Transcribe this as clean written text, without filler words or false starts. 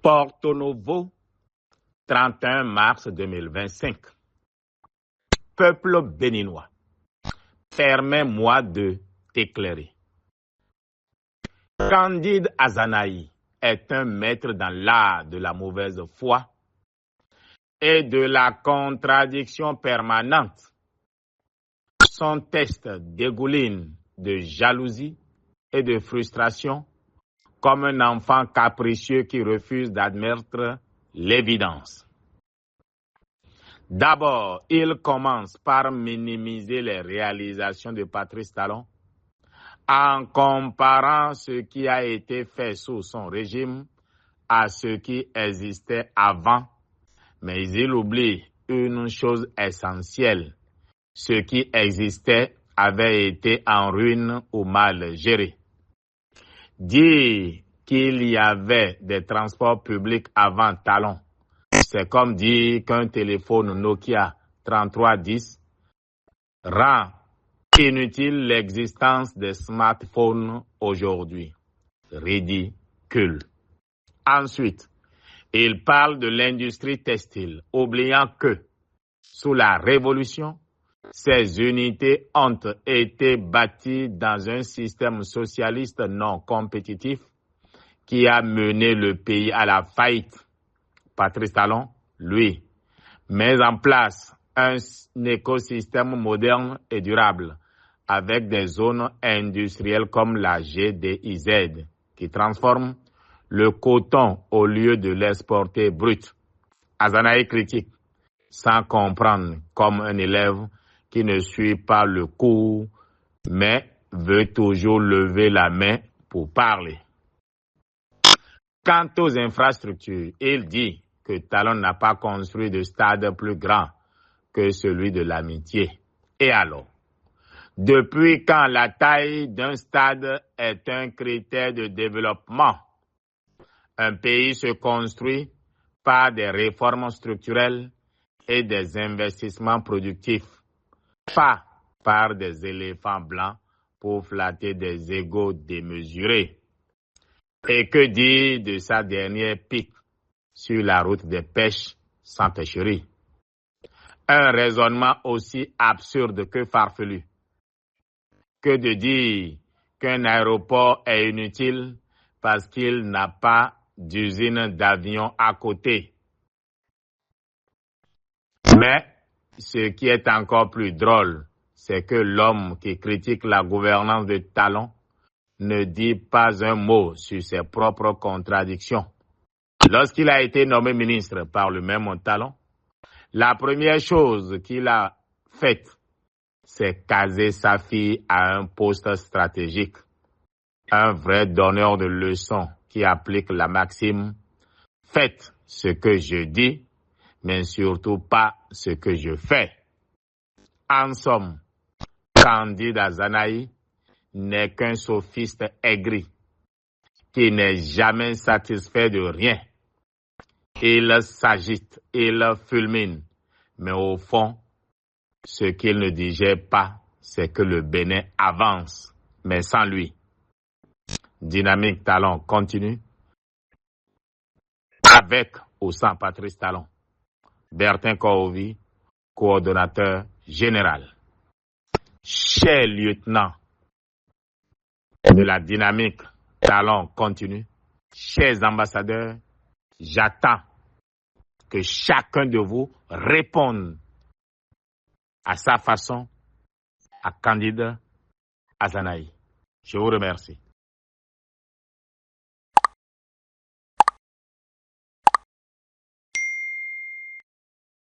Porto Novo, 31 mars 2025. Peuple béninois, permets-moi de t'éclairer. Candide Azanaï est un maître dans l'art de la mauvaise foi et de la contradiction permanente. Son texte dégouline de jalousie et de frustration comme un enfant capricieux qui refuse d'admettre l'évidence. D'abord, il commence par minimiser les réalisations de Patrice Talon en comparant ce qui a été fait sous son régime à ce qui existait avant, mais il oublie une chose essentielle. Ce qui existait avait été en ruine ou mal géré. Dire qu'il y avait des transports publics avant Talon, c'est comme dire qu'un téléphone Nokia 3310 rend inutile l'existence des smartphones aujourd'hui. Ridicule. Ensuite, il parle de l'industrie textile, oubliant que, sous la Révolution, ces unités ont été bâties dans un système socialiste non compétitif qui a mené le pays à la faillite. Patrice Talon, lui, met en place un écosystème moderne et durable avec des zones industrielles comme la GDIZ qui transforme le coton au lieu de l'exporter brut. Azanaï critique sans comprendre comme un élève qui ne suit pas le cours, mais veut toujours lever la main pour parler. Quant aux infrastructures, il dit que Talon n'a pas construit de stade plus grand que celui de l'Amitié. Et alors, depuis quand la taille d'un stade est un critère de développement? Un pays se construit par des réformes structurelles et des investissements productifs, pas par des éléphants blancs pour flatter des égos démesurés. Et que dire de sa dernière pique sur la route des pêches sans pêcherie? Un raisonnement aussi absurde que farfelu. Que de dire qu'un aéroport est inutile parce qu'il n'a pas d'usine d'avion à côté. Mais ce qui est encore plus drôle, c'est que l'homme qui critique la gouvernance de Talon ne dit pas un mot sur ses propres contradictions. Lorsqu'il a été nommé ministre par le même Talon, la première chose qu'il a faite, c'est caser sa fille à un poste stratégique. Un vrai donneur de leçons qui applique la maxime « Faites ce que je dis, mais surtout pas ce que je fais ». En somme, Candide Azanaï n'est qu'un sophiste aigri qui n'est jamais satisfait de rien. Il s'agite, il fulmine, mais au fond, ce qu'il ne digère pas, c'est que le Bénin avance, mais sans lui. Dynamique Talon continue, avec ou sans Patrice Talon. Bertin Korovi, coordonnateur général. Cher lieutenant de la dynamique Talon continue, chers ambassadeurs, j'attends que chacun de vous réponde à sa façon à Candide Azanaï. Je vous remercie.